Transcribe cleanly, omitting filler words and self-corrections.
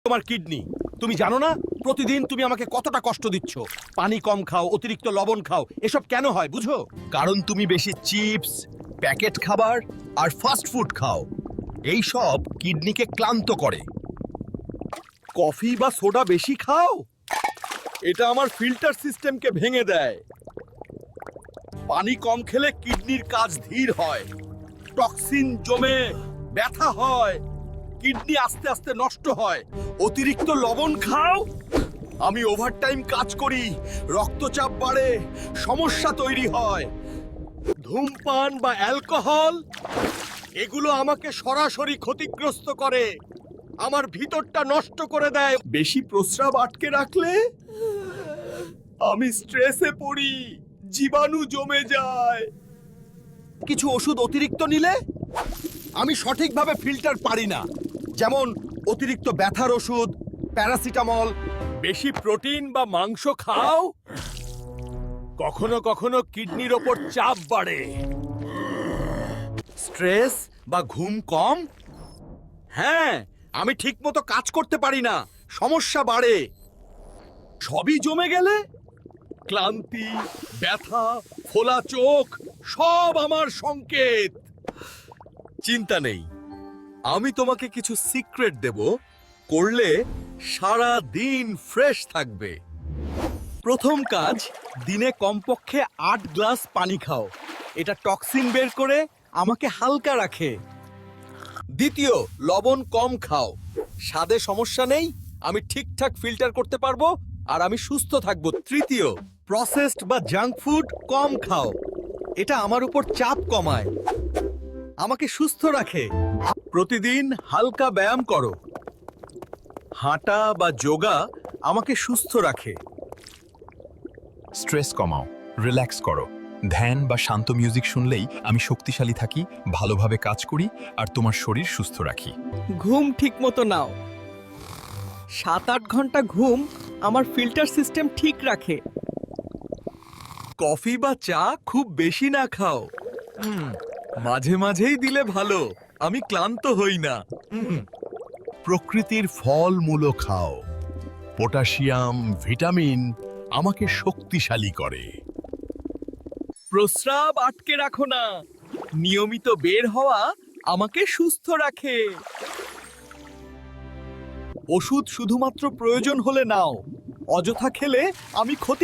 তোমার কিডনি তুমি জানো না প্রতিদিন তুমি আমাকে কতটা কষ্ট দিচ্ছ। পানি কম খাও, অতিরিক্ত লবণ খাও, এসব কেন হয় বুঝো? কারণ তুমি বেশি চিপস, প্যাকেট খাবার আর ফাস্ট ফুড খাও। এই সব কিডনিকে ক্লান্ত করে। কফি বা সোডা বেশি খাও, এটা আমার ফিল্টার সিস্টেমকে ভেঙে দেয়। পানি কম খেলে কিডনির কাজ ধীর হয়, টক্সিন জমে ব্যথা হয়, কিডনি আস্তে আস্তে নষ্ট হয়। অতিরিক্ত লবণ খাও, আমি ওভারটাইম কাজ করি, রক্তচাপ বাড়ে, সমস্যা তৈরি হয়। ধূমপান বা অ্যালকোহল এগুলো আমাকে সরাসরি ক্ষতিগ্রস্ত করে, আমার ভিতরটা নষ্ট করে দেয়। বেশি প্রস্রাব আটকে রাখলে আমি স্ট্রেসে পড়ি, জীবাণু জমে যায়। কিছু ওষুধ অতিরিক্ত নিলে আমি সঠিকভাবে ফিল্টার পারি না, যেমন অতিরিক্ত ব্যথার ওষুধ, প্যারাসিটামল। বেশি প্রোটিন বা মাংস খাও, কখনো কখনো কিডনির ওপর চাপ বাড়ে। স্ট্রেস বা ঘুম কম, হ্যাঁ আমি ঠিকমতো কাজ করতে পারি না, সমস্যা বাড়ে। সবই জমে গেলে ক্লান্তি, ব্যথা, ফোলা চোখ সব আমার সংকেত। চিন্তা নেই, আমি তোমাকে কিছু সিক্রেট দেব, করলে সারা দিন ফ্রেশ থাকবে। প্রথম কাজ, দিনে কমপক্ষে 8 গ্লাস পানি খাও, এটা টক্সিন বের করে আমাকে হালকা রাখে। দ্বিতীয়, লবণ কম খাও, স্বাদে সমস্যা নেই, আমি ঠিকঠাক ফিল্টার করতে পারবো আর আমি সুস্থ থাকবো। তৃতীয়, প্রসেসড বা জাঙ্ক ফুড কম খাও, এটা আমার উপর চাপ কমায়, আমাকে সুস্থ রাখে। প্রতিদিন হালকা ব্যায়াম করো, হাঁটা বা যোগা আমাকে সুস্থ রাখে। স্ট্রেস কমাও, রিল্যাক্স করো। ধ্যান বা শান্ত মিউজিক শুনলেই আমি শক্তিশালী থাকি, ভালোভাবে কাজ করি আর তোমার শরীর সুস্থ রাখি। ঘুম ঠিকমতো নাও, 7-8 ঘন্টা ঘুম আমার ফিল্টার সিস্টেম ঠিক রাখে। কফি বা চা খুব বেশি না খাও, মাঝে মাঝেই দিলে ভালো, আমি ক্লান্ত হই না। প্রকৃতির ফলমূল খাও, পটাশিয়াম, ভিটামিন আমাকে শক্তিশালী করে। প্রস্রাব আটকে রাখো না, নিয়মিত বের হওয়া আমাকে সুস্থ রাখে। ওষুধ শুধুমাত্র প্রয়োজন হলে নাও, অযথা খেলে আমি ক্ষতি